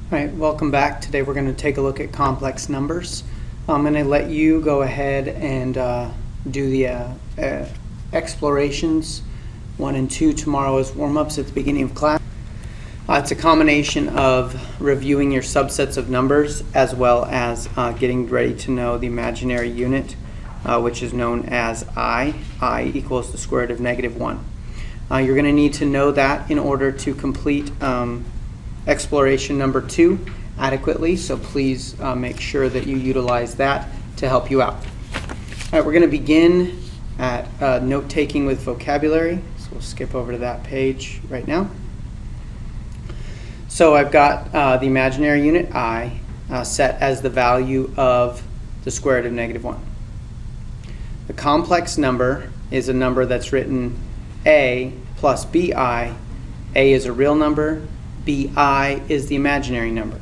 All right, welcome back. Today we're going to take a look at complex numbers. I'm going to let you go ahead and do the explorations 1 and 2 tomorrow as warm-ups at the beginning of class. It's a combination of reviewing your subsets of numbers as well as getting ready to know the imaginary unit, which is known as I. I equals the square root of -1. You're going to need to know that in order to complete exploration number 2 adequately, so please make sure that you utilize that to help you out. All right, we're going to begin at note-taking with vocabulary, so we'll skip over to that page right now. So I've got the imaginary unit I set as the value of the square root of -1. The complex number is a number that's written A plus BI. A is a real number, BI is the imaginary number.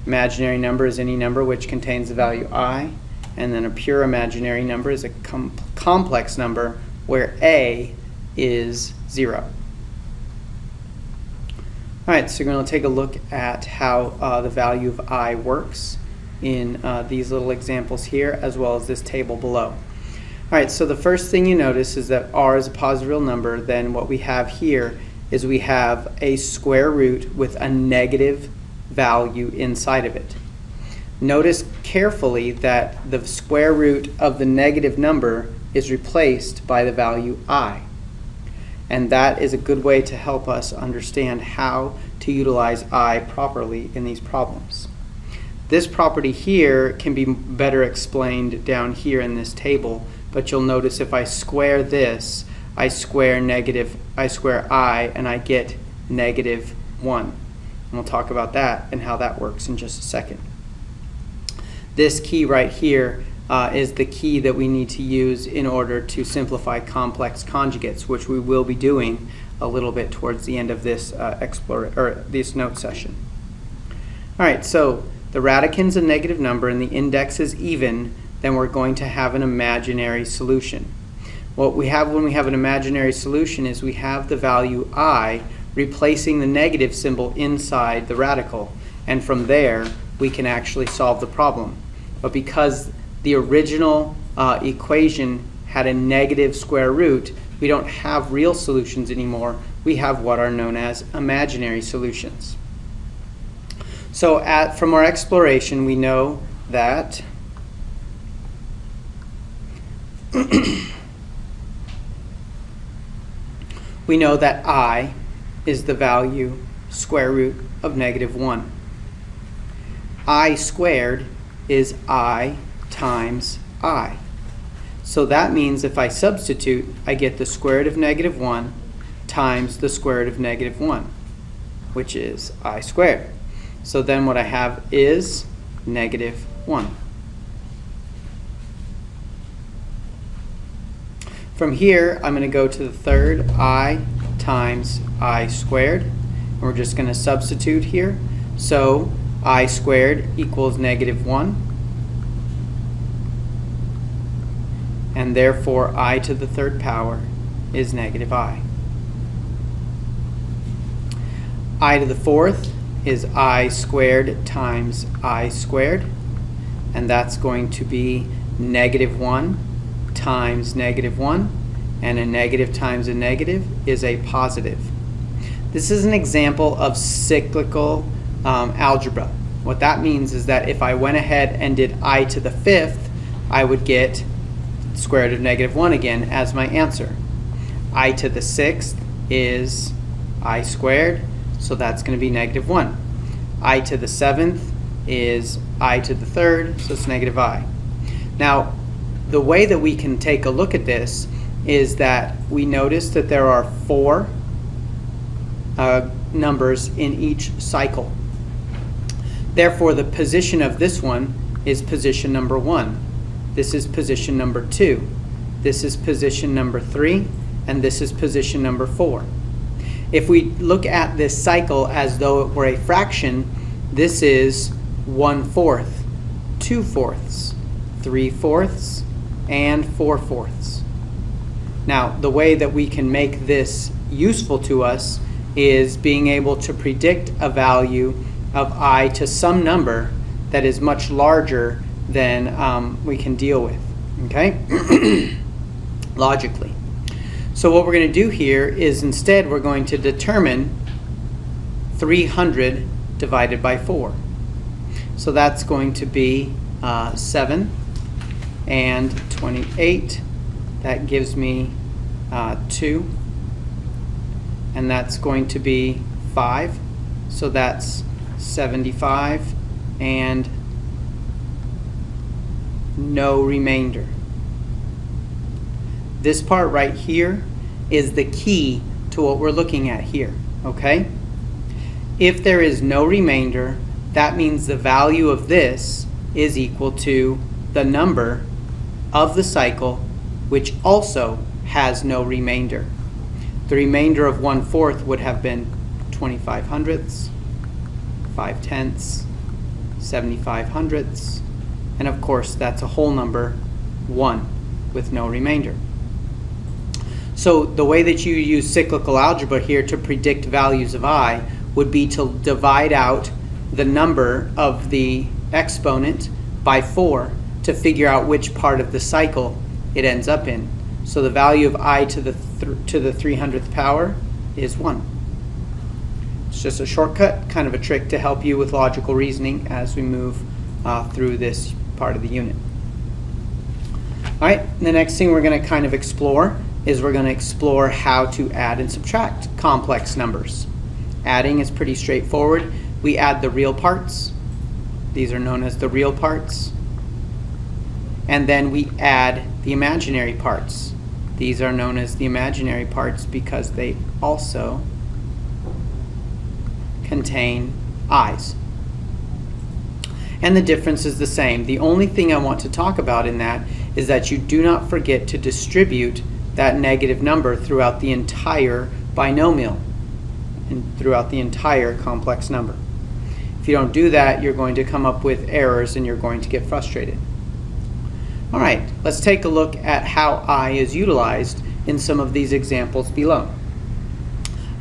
Imaginary number is any number which contains the value I, and then a pure imaginary number is a complex number where A is 0. All right, so we're going to take a look at how the value of I works in these little examples here, as well as this table below. All right, so the first thing you notice is that R is a positive real number. Then what we have here is we have a square root with a negative value inside of it. Notice carefully that the square root of the negative number is replaced by the value I. And that is a good way to help us understand how to utilize I properly in these problems. This property here can be better explained down here in this table, but you'll notice if I square this, I square I, and I get -1. And we'll talk about that and how that works in just a second. This key right here is the key that we need to use in order to simplify complex conjugates, which we will be doing a little bit towards the end of this this note session. All right, so the radicand's a negative number and the index is even, then we're going to have an imaginary solution. What we have when we have an imaginary solution is we have the value I replacing the negative symbol inside the radical, and from there we can actually solve the problem. But because the original equation had a negative square root, we don't have real solutions anymore. We have what are known as imaginary solutions. So from our exploration, we know that we know that I is the value square root of -1. I squared is I times I. So that means if I substitute, I get the square root of -1 times the square root of -1, which is I squared. So then what I have is -1. From here, I'm going to go to the third, I times I squared. And we're just going to substitute here. So I squared equals -1. And therefore, I to the third power is -I. I to the fourth is I squared times I squared. And that's going to be -1 times -1, and a negative times a negative is a positive. This is an example of cyclical algebra. What that means is that if I went ahead and did I to the fifth, I would get square root of -1 again as my answer. I to the sixth is I squared, so that's going to be -1. I to the seventh is I to the third, so it's -I. Now, the way that we can take a look at this is that we notice that there are 4 numbers in each cycle. Therefore, the position of this one is position number 1. This is position number 2. This is position number 3. And this is position number 4. If we look at this cycle as though it were a fraction, this is 1/4, 2/4, 3/4, and 4/4. Now, the way that we can make this useful to us is being able to predict a value of I to some number that is much larger than we can deal with, okay? Logically. So what we're going to do here is instead we're going to determine 300 divided by 4. So that's going to be 7 and 28. That gives me 2. And that's going to be 5. So that's 75 and no remainder. This part right here is the key to what we're looking at here, okay? If there is no remainder, that means the value of this is equal to the number of the cycle, which also has no remainder. The remainder of 1/4 would have been 25 hundredths, 5 tenths, 75 hundredths, and of course that's a whole number, 1, with no remainder. So the way that you use cyclical algebra here to predict values of I would be to divide out the number of the exponent by 4 to figure out which part of the cycle it ends up in. So the value of I to the 300th power is 1. It's just a shortcut, kind of a trick to help you with logical reasoning as we move through this part of the unit. All right, the next thing we're going to kind of explore is we're going to explore how to add and subtract complex numbers. Adding is pretty straightforward. We add the real parts. These are known as the real parts. And then we add the imaginary parts. These are known as the imaginary parts because they also contain i's. And the difference is the same. The only thing I want to talk about in that is that you do not forget to distribute that negative number throughout the entire binomial and throughout the entire complex number. If you don't do that, you're going to come up with errors and you're going to get frustrated. All right, let's take a look at how I is utilized in some of these examples below.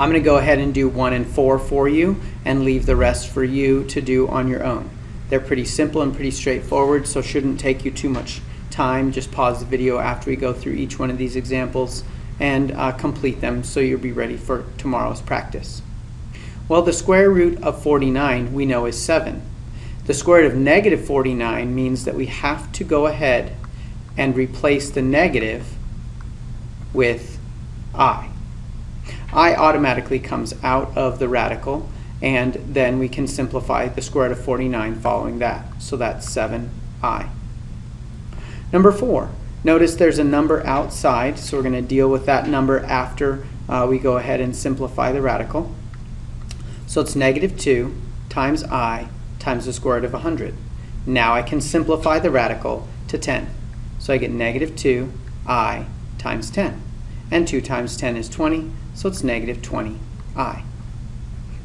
I'm going to go ahead and do 1 and 4 for you and leave the rest for you to do on your own. They're pretty simple and pretty straightforward, so shouldn't take you too much time. Just pause the video after we go through each one of these examples and complete them so you'll be ready for tomorrow's practice. Well, the square root of 49 we know is 7. The square root of negative 49 means that we have to go ahead and replace the negative with I. I automatically comes out of the radical, and then we can simplify the square root of 49 following that. So that's 7i. Number 4. Notice there's a number outside, so we're going to deal with that number after we go ahead and simplify the radical. So it's negative 2 times I times the square root of 100. Now I can simplify the radical to 10. So I get negative 2i times 10. And 2 times 10 is 20, so it's negative 20i.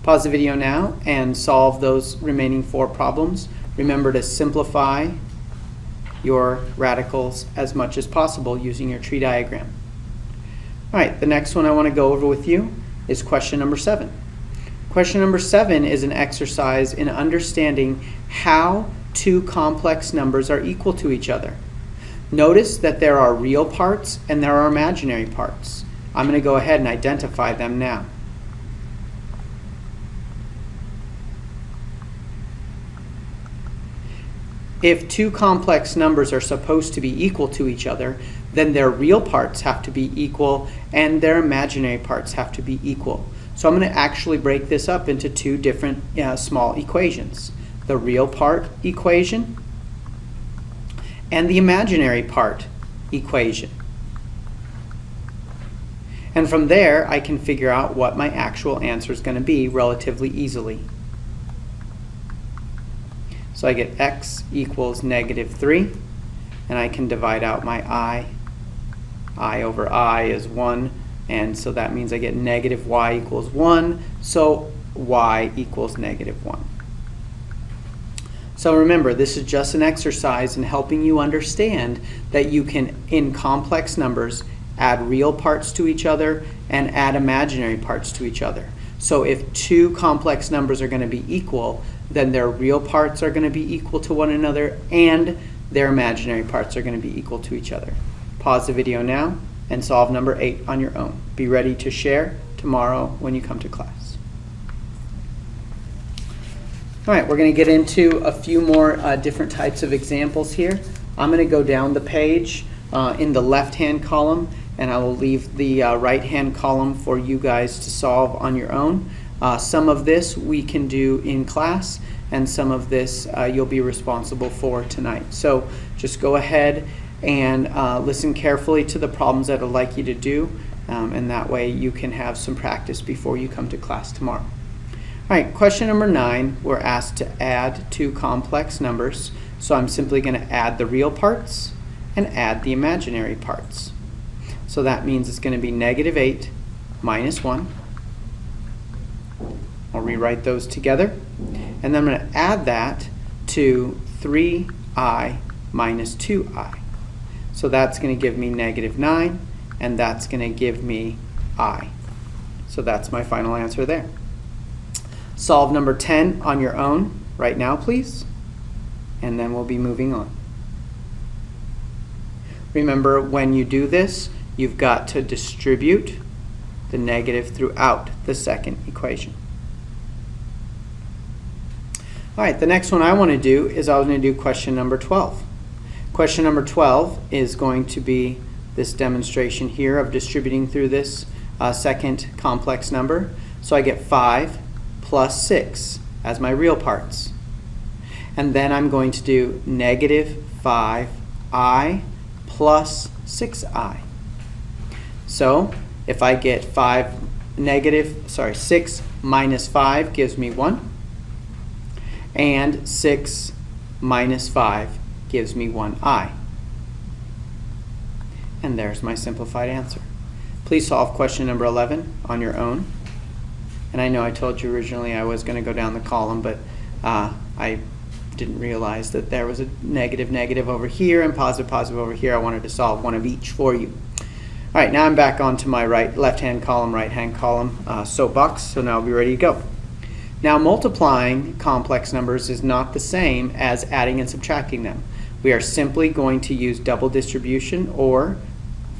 Pause the video now and solve those remaining 4 problems. Remember to simplify your radicals as much as possible using your tree diagram. All right, the next one I want to go over with you is question number 7. Question number 7 is an exercise in understanding how two complex numbers are equal to each other. Notice that there are real parts and there are imaginary parts. I'm going to go ahead and identify them now. If two complex numbers are supposed to be equal to each other, then their real parts have to be equal and their imaginary parts have to be equal. So I'm going to actually break this up into 2 different small equations. The real part equation and the imaginary part equation. And from there, I can figure out what my actual answer is going to be relatively easily. So I get x equals negative 3, and I can divide out my I. I over I is 1, and so that means I get negative y equals 1, so y equals negative 1. So remember, this is just an exercise in helping you understand that you can, in complex numbers, add real parts to each other and add imaginary parts to each other. So if two complex numbers are going to be equal, then their real parts are going to be equal to one another and their imaginary parts are going to be equal to each other. Pause the video now and solve number 8 on your own. Be ready to share tomorrow when you come to class. All right, we're going to get into a few more different types of examples here. I'm going to go down the page in the left-hand column, and I will leave the right-hand column for you guys to solve on your own. Some of this we can do in class, and some of this you'll be responsible for tonight. So just go ahead and listen carefully to the problems that I'd like you to do, and that way you can have some practice before you come to class tomorrow. All right, question number 9, we're asked to add two complex numbers. So I'm simply going to add the real parts and add the imaginary parts. So that means it's going to be -8 minus 1. I'll rewrite those together. And then I'm going to add that to 3i minus 2i. So that's going to give me -9, and that's going to give me I. So that's my final answer there. Solve number 10 on your own right now, please. And then we'll be moving on. Remember, when you do this, you've got to distribute the negative throughout the second equation. All right, the next one I want to do is I was going to do question number 12. Question number 12 is going to be this demonstration here of distributing through this second complex number. So I get 5 plus 6 as my real parts. And then I'm going to do -5i plus 6i. So if I get 6 minus 5 gives me 1. And 6 minus 5 gives me 1i. And there's my simplified answer. Please solve question number 11 on your own. And I know I told you originally I was going to go down the column, but I didn't realize that there was a negative over here and positive over here. I wanted to solve one of each for you. All right, now I'm back onto my left-hand column, right-hand column soapbox, so now I'll be ready to go. Now, multiplying complex numbers is not the same as adding and subtracting them. We are simply going to use double distribution, or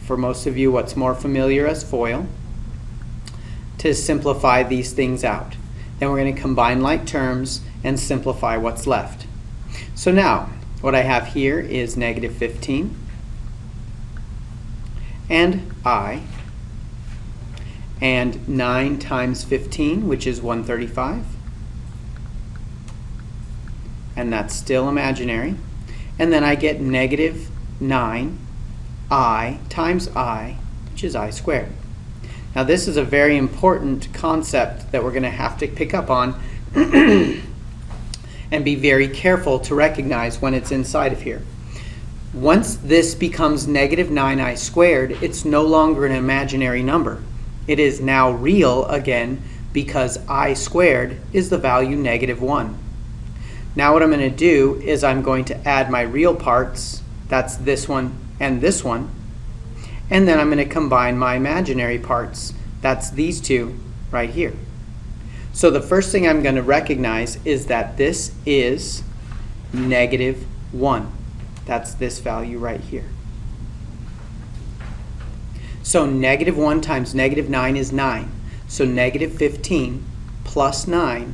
for most of you, what's more familiar as FOIL, to simplify these things out. Then we're going to combine like terms and simplify what's left. So now, what I have here is -15 and I, and 9 times 15, which is 135, and that's still imaginary. And then I get -9i times I, which is I squared. Now this is a very important concept that we're going to have to pick up on and be very careful to recognize when it's inside of here. Once this becomes -9i squared, it's no longer an imaginary number. It is now real again because I squared is the value -1. Now what I'm going to do is I'm going to add my real parts, that's this one and this one, and then I'm going to combine my imaginary parts, that's these two right here. So the first thing I'm going to recognize is that this is -1. That's this value right here. So -1 times -9 is 9. So -15 plus 9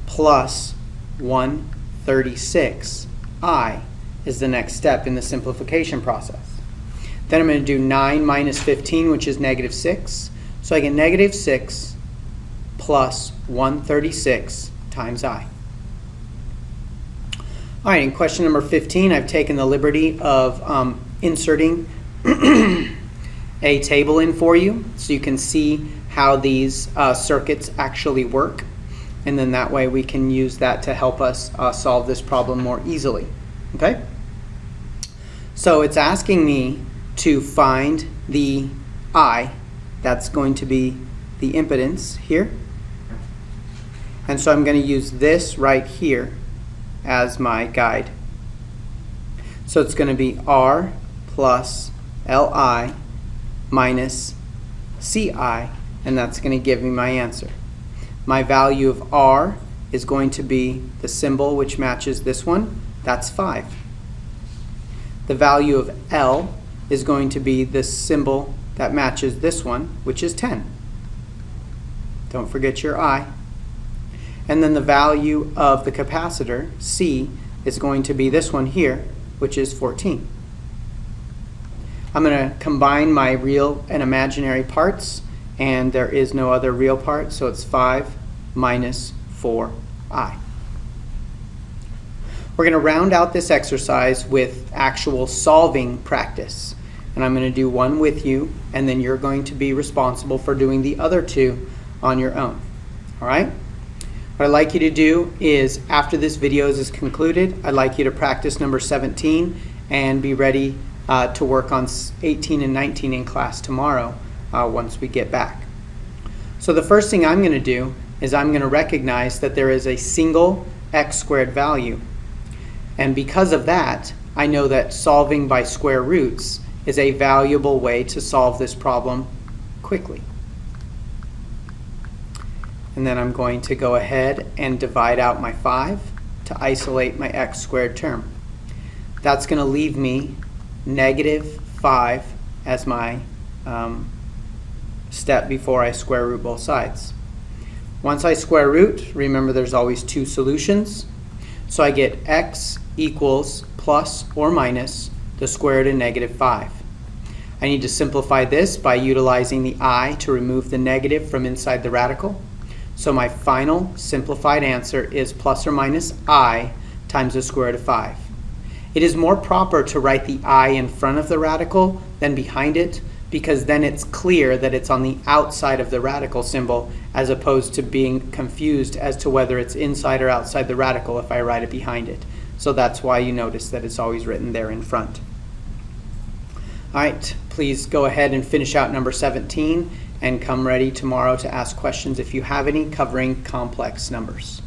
plus 136i is the next step in the simplification process. Then I'm going to do 9 minus 15, which is -6. So I get -6 plus 136 times I. All right, in question number 15, I've taken the liberty of inserting a table in for you so you can see how these circuits actually work. And then that way we can use that to help us solve this problem more easily. Okay? So it's asking me to find the I. That's going to be the impedance here. And so I'm going to use this right here as my guide. So it's going to be R plus Li minus Ci, and that's going to give me my answer. my value of r is going to be the symbol which matches this one. That's 5. The value of L is going to be the symbol that matches this one, which is 10. Don't forget your I. And then the value of the capacitor, C, is going to be this one here, which is 14. I'm going to combine my real and imaginary parts, and there is no other real part, so it's 5 minus 4I. We're going to round out this exercise with actual solving practice. And I'm going to do one with you, and then you're going to be responsible for doing the other two on your own. All right? What I'd like you to do is, after this video is concluded, I'd like you to practice number 17 and be ready to work on 18 and 19 in class tomorrow once we get back. So the first thing I'm going to do is I'm going to recognize that there is a single x squared value. And because of that, I know that solving by square roots is a valuable way to solve this problem quickly. And then I'm going to go ahead and divide out my 5 to isolate my x squared term. That's going to leave me negative 5 as my step before I square root both sides. Once I square root, remember there's always two solutions. So I get x equals plus or minus the square root of negative 5. I need to simplify this by utilizing the I to remove the negative from inside the radical. So my final simplified answer is plus or minus I times the square root of 5. It is more proper to write the I in front of the radical than behind it, because then it's clear that it's on the outside of the radical symbol, as opposed to being confused as to whether it's inside or outside the radical if I write it behind it. So that's why you notice that it's always written there in front. All right, please go ahead and finish out number 17 and come ready tomorrow to ask questions if you have any covering complex numbers.